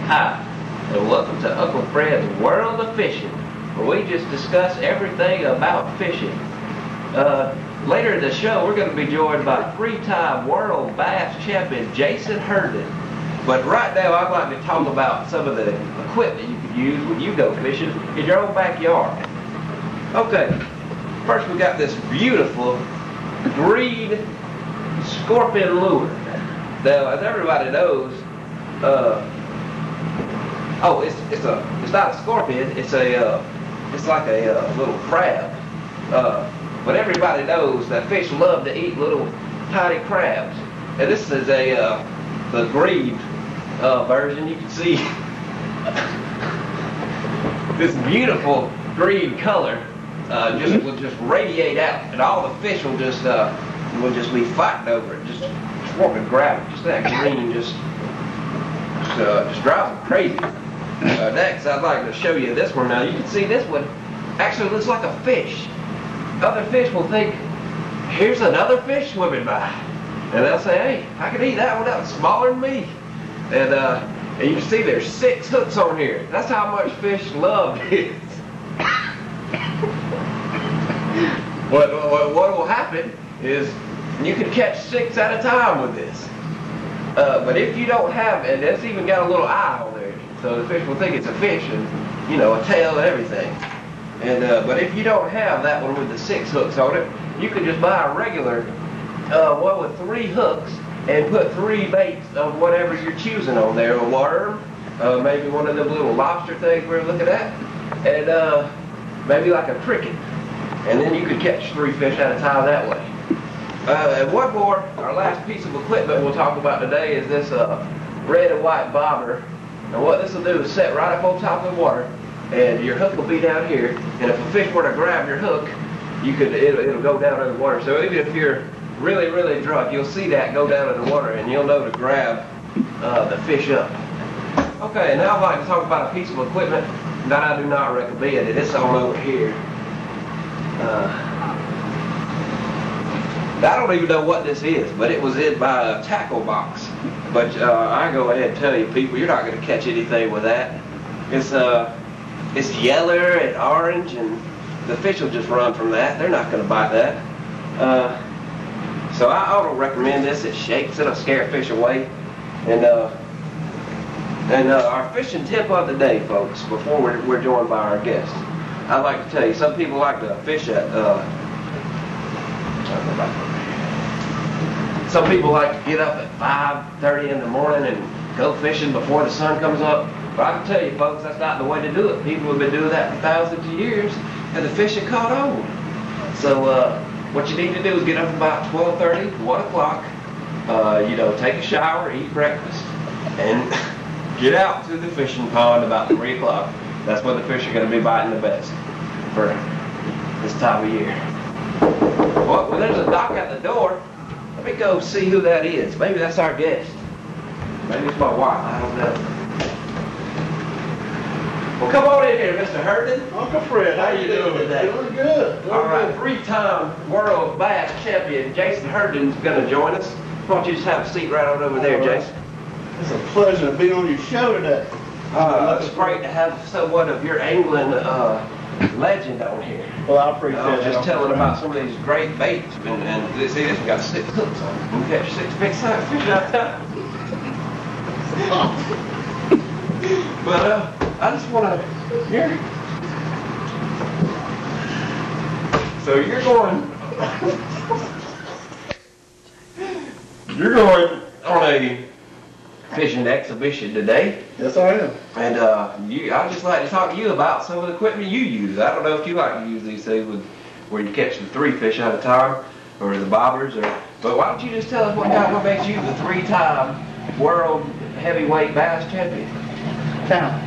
Hi, and welcome to Uncle Fred's World of Fishing, where we just discuss everything about fishing. Later in the show, we're going to be joined by three-time world bass champion Jason Herndon. But right now, I'd like to talk about some of the equipment you could use when you go fishing in your own backyard. Okay, first we got this beautiful green scorpion lure. Now, as everybody knows, it's not a scorpion. It's like a little crab. But everybody knows that fish love to eat little tiny crabs, and this is the green version. You can see this beautiful green color will just radiate out, and all the fish will just be fighting over it, just wanting to grab it. Just that green just drives them crazy. Next, I'd like to show you this one. Now you can see this one actually looks like a fish. Other fish will think, here's another fish swimming by, and they'll say, hey, I can eat that one. That was smaller than me. And you can see there's 6 hooks on here. That's how much fish love this. What will happen is you can catch 6 at a time with this. But if you don't have, and it's even got a little eye on there, so the fish will think it's a fish, and you know, a tail and everything. And but if you don't have that one with the 6 hooks on it, you can just buy a regular one with 3 hooks and put 3 baits of whatever you're choosing on there. A worm, maybe one of them little lobster things we were looking at, and maybe like a cricket. And then you could catch 3 fish at a time that way. And one more, our last piece of equipment we'll talk about today is this red and white bobber. And what this will do is set right up on top of the water, and your hook will be down here. And if a fish were to grab your hook, it'll go down in the water. So even if you're really, really drunk, you'll see that go down in the water, and you'll know to grab the fish up. Okay, and now I'd like to talk about a piece of equipment that I do not recommend, and it's on over here. I don't even know what this is, but it was in my tackle box. But I go ahead and tell you, people, you're not going to catch anything with that. It's yellow and orange, and the fish will just run from that. They're not going to bite that. So I don't recommend this. It shakes. It'll scare fish away. And our fishing tip of the day, folks, before we're joined by our guests, I'd like to tell you, some people like to fish at some people like to get up at 5:30 in the morning and go fishing before the sun comes up. But I can tell you, folks, that's not the way to do it. People have been doing that for thousands of years, and the fish have caught on. So what you need to do is get up about 12:30, 1 o'clock, take a shower, eat breakfast, and get out to the fishing pond about 3 o'clock. That's when the fish are going to be biting the best for this time of year. Well, there's a knock at the door. Let me go see who that is. Maybe that's our guest. Maybe it's my wife. I don't know. Well, come on in here, Mr. Herndon. Uncle Fred, how you doing today? Doing good. All right, 3-time world bass champion Jason Herndon's going to join us. Why don't you just have a seat right on over there, Jason? It's a pleasure to be on your show today. It's great to have someone of your angling legend on here. Well, I appreciate it. I was just telling about some of these great baits, and see, this got 6 hooks on it. You can catch 6 big size fish at a time. But I just want to hear. So you're going on a fishing exhibition today. Yes, I am. And I'd just like to talk to you about some of the equipment you use. I don't know if you like to use these things where you catch the 3 fish at a time, or the bobbers, but why don't you just tell us what makes you the 3-time world heavyweight bass champion? Talent.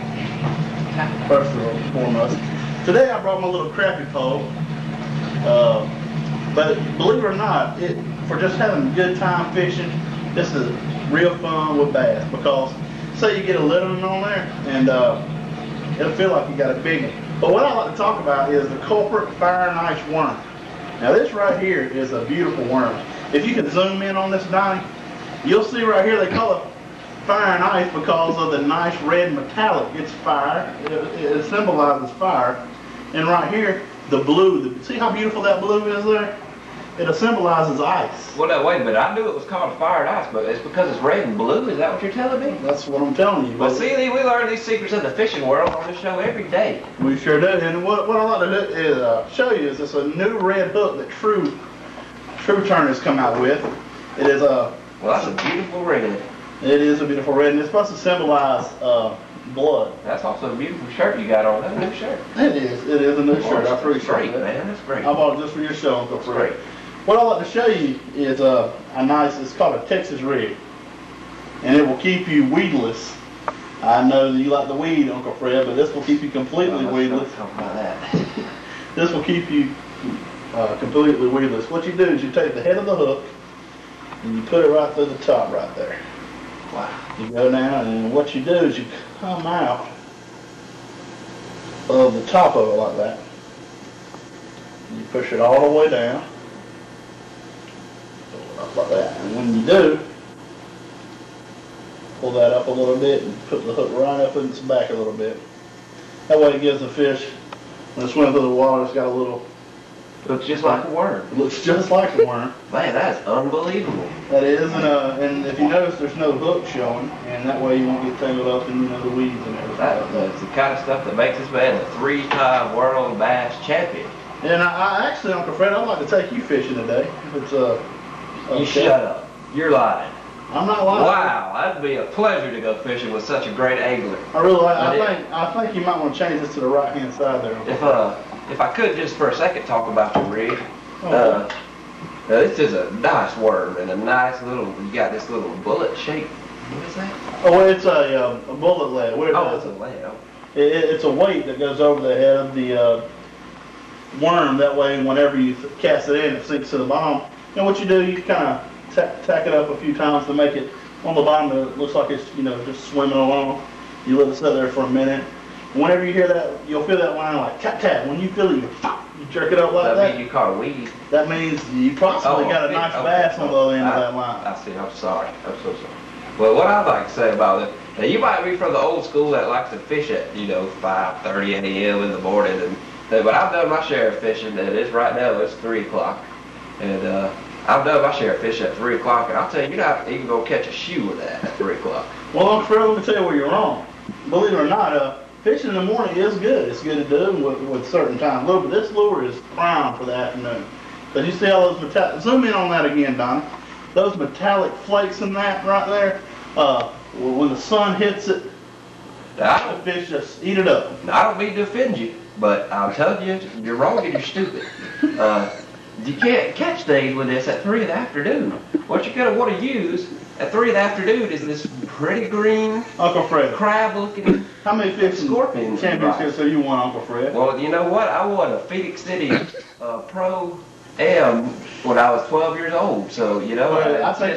First and foremost. Today I brought my little crappie pole. But believe it or not, for just having a good time fishing, this is real fun with bass, because say you get a little one on there, and it'll feel like you got a big one. But what I like to talk about is the culprit fire and ice worm. Now this right here is a beautiful worm. If you can zoom in on this, Donnie, you'll see right here they call it fire and ice because of the nice red metallic. It's fire. It symbolizes fire. And right here, the blue. See how beautiful that blue is there? It symbolizes ice. Well, now, wait a minute. I knew it was called fire and ice, but it's because it's red and blue? Is that what you're telling me? That's what I'm telling you. Well, see, we learn these secrets of the fishing world on this show every day. We sure do. And what I like to do is show you is it's a new red hook that True Turner has come out with. It is a... Well, that's a beautiful red. It is a beautiful red, and it's supposed to symbolize blood. That's also a beautiful shirt you got on. That's a new shirt. It is a new shirt. I appreciate great, it. Man, that's great. I bought it just for your show, Uncle Fred. Great. What I'd like to show you is a nice, it's called a Texas rig, and it will keep you weedless. I know that you like the weed, Uncle Fred, but this will keep you completely weedless. Let's talk about that. This will keep you completely weedless. What you do is you take the head of the hook and you put it right through the top right there. Wow. You go down, and what you do is you come out of the top of it like that. You push it all the way down. Up like that. And when you do, pull that up a little bit and put the hook right up in its back a little bit. That way it gives the fish, when it's swimming through the water, it's got a little... Looks just like a worm. It looks just like a worm. Man, that's unbelievable. That is, and if you notice, there's no hook showing, and that way you won't get tangled up in the weeds and everything. That's the kind of stuff that makes this man a 3-time world bass champion. And I actually, Uncle Fred, I'd like to take you fishing today. If it's You shut up. You're lying. I'm not lying. Wow, that'd be a pleasure to go fishing with such a great angler. I really like. I think you might want to change this to the right hand side there. If I could just for a second talk about your rig. Okay. This is a nice worm and a nice little. You got this little bullet shape. What is that? Oh, it's a bullet lead. It's a lead. It's a weight that goes over the head of the worm. That way, whenever you cast it in, it sinks to the bottom. And what you do, you kind of tack it up a few times to make it on the bottom. It looks like it's just swimming along. You let it sit there for a minute. And whenever you hear that, you'll feel that line like tap tap. When you feel it, you jerk it up like that. That means you caught a weed. That means you possibly got a nice bass on the other end of that line. I see. I'm sorry. I'm so sorry. Well, what I'd like to say about it, now you might be from the old school that likes to fish at 5:30 a.m. in the morning, but I've done my share of fishing. And it's right now it's 3 o'clock, and I've done my share of fishing at 3 o'clock, and I'll tell you, you're not even gonna catch a shoe with that at 3 o'clock. Well, Uncle Fred, let me tell you where you're wrong. Believe it or not, fishing in the morning is good. It's good to do with certain time lure, but this lure is prime for the afternoon. Because you see all those metallic, zoom in on that again, Donnie. Those metallic flakes in that right there, when the sun hits it, the fish just eat it up. I don't mean to offend you, but I'll tell you, you're wrong and you're stupid. You can't catch things with this at 3 in the afternoon. What you're going to want to use at 3 in the afternoon is this pretty green, Uncle Fred, crab-looking how many fishing scorpion championships have you won, Uncle Fred? Well, you know what? I won a Phoenix City Pro-Am when I was 12 years old. So, I think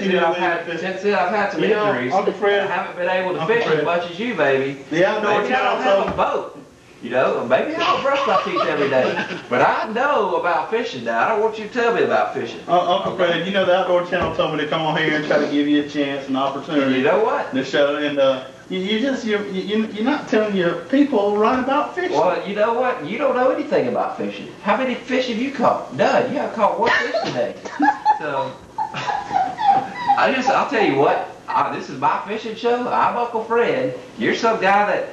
since then I've had some injuries. Uncle Fred, I haven't been able to fish as much as you, baby. The outdoor maybe I don't have a boat. Maybe I don't brush my teeth every day. But I know about fishing now. I don't want you to tell me about fishing. Uncle Fred, the Outdoor Channel told me to come on here and try to give you a chance, an opportunity. And you know what? To show, and you're not telling your people right about fishing. Well, you know what? You don't know anything about fishing. How many fish have you caught? None. You haven't caught one fish today. So, I'll tell you what. This is my fishing show. I'm Uncle Fred. You're some guy that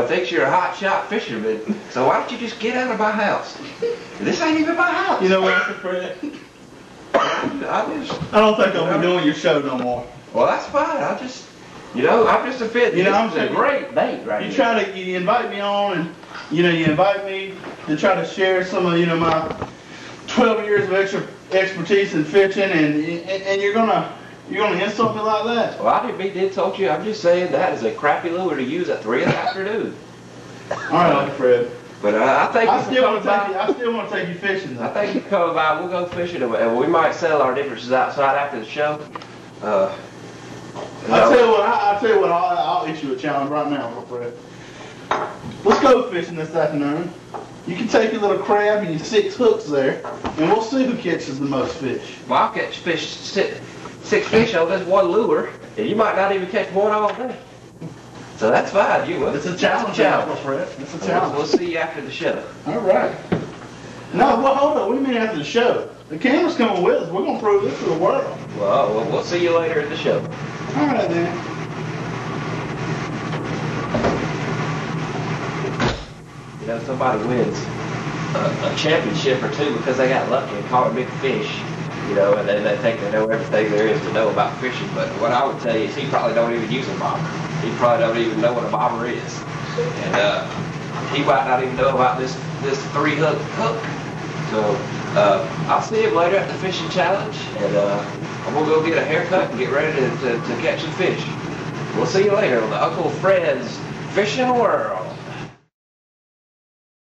thinks you're a hot shot fisherman. So why don't you just get out of my house? This ain't even my house. You know what, Uncle Fred? I don't think I'll be doing your show no more. Well, that's fine. I'm just a fit. I'm a great bait right here. You invite me on, and you invite me to try to share some of my 12 years of expertise in fishing, and you're gonna insult me like that. Well, I didn't mean to insult you. I'm just saying that is a crappy lure to use at 3 in the afternoon. All right, Uncle Fred. But I think I still want to take you fishing, though. I think you come by. We'll go fishing, and we might settle our differences outside after the show. I'll tell you what. I'll issue a challenge right now, Uncle Fred. Let's go fishing this afternoon. You can take your little crab and your 6 hooks there, and we'll see who catches the most fish. Well, I'll catch six fish on this one lure. And you might not even catch one all day. So that's fine. It's a challenge, Fred. It's a challenge. We'll see you after the show. All right. No, well, hold on. What do you mean after the show? The camera's coming with us. We're going to prove this to the world. Well, we'll see you later at the show. All right, then. You know, somebody wins a championship or two because they got lucky and caught a big fish. You know, and then they think they know everything there is to know about fishing. But what I would tell you is he probably don't even use a bobber. He probably don't even know what a bobber is. And he might not even know about this 3-hook hook. So I'll see him later at the fishing challenge, and I'm gonna go get a haircut and get ready to catch some fish. We'll see you later on the Uncle Fred's Fishing World.